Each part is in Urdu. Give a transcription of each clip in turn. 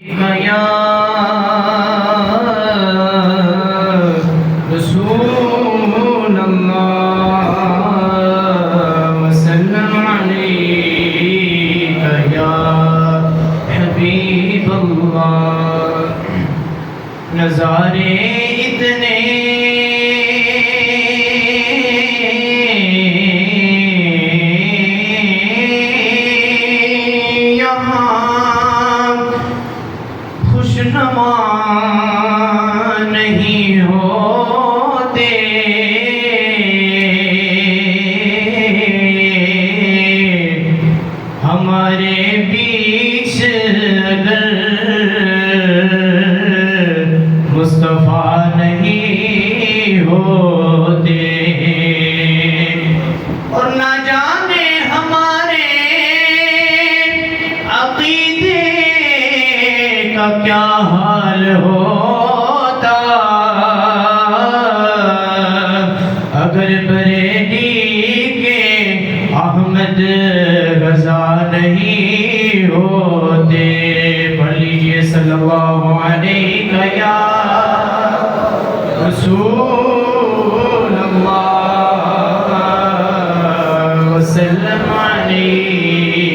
یا رسول اللہ وسلم علیک یا حبیب اللہ. نظارے اتنے خوشنما نہیں ہوتے، ہمارے بیچ اگر مصطفیٰ نہیں ہوتے، اور نہ جانے ہمارے عقیدے کا کیا حال ہوتا اگر بریلی کے احمد رضا نہیں ہوتے. پڑھ لیجئے صلی اللہ علیہ یا رسول اللہ وسلم علیہ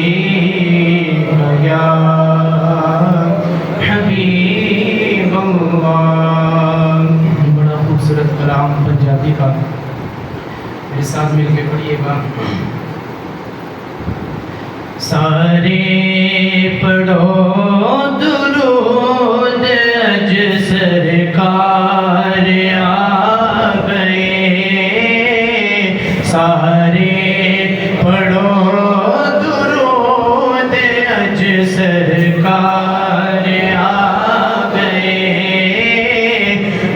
یا حبیب اللہ. بڑا خوبصورت کلام پنجابی کا، میرے ساتھ مل کے پڑھیے گا. سارے پڑھو درود اج سرکار آ گئے، سارے پڑھو درود اج سرکار آ گئے.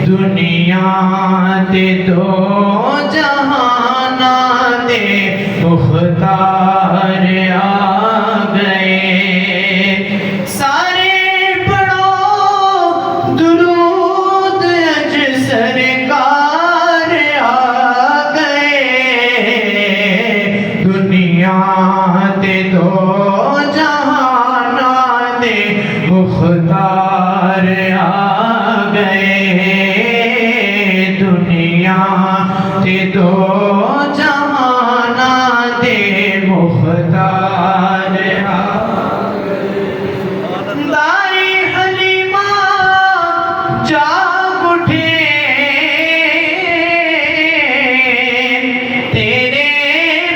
دنیا تے دو جہاناں دے مختار آ گئے. سارے پڑھو درود اج سرکار آ گئے. دنیا تے دو جہاناں دے مختار آ گئے. دنیا تے دو جہاناں دے مختار آ گئے. دائی حلیمہ جاگ اٹھے تیرے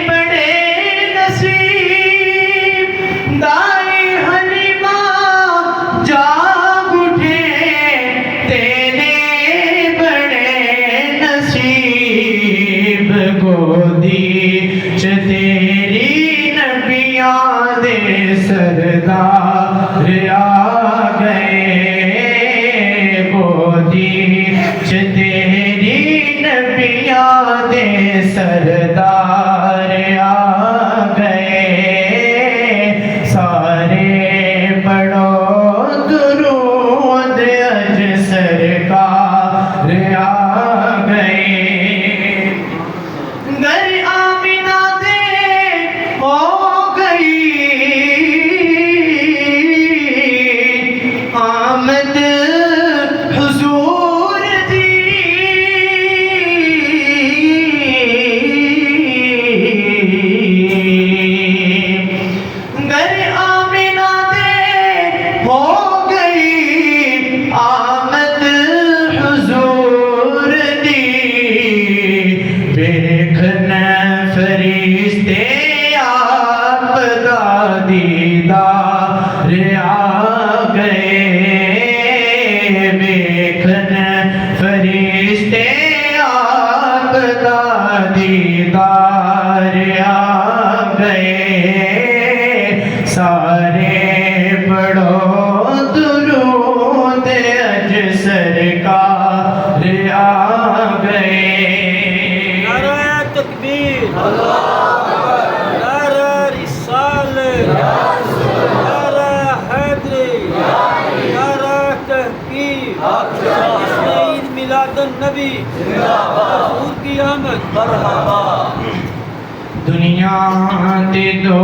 بڑے نصیب. دائی حلیمہ جاگ اٹھے تیرے بڑے نصیب. گودی چ تیری نبیاں دے سردار آ گئے. گودی چ تیری نبیاں دے سردار آ گئے. سارے پڑھو درود اج سرکار آ گئے. گر آمینہ دے ہو گئی آمد حضور دی. گر آمینہ دے ہو گئی آمد حضور دی. دیکھنا فرشتے آپ دا دیدار آ گئے. دیکھنا فرشتے آپ دا دیدار آ گئے. سارے پڑھو درود اج سرکار آ گئے. نعرہ تکبیر، نعرہ رسالت، نعرہ حیدری، نعرہ تحقیق، عید میلاد النبی، حضور کی آمد. مرحبا. دنیا تے دو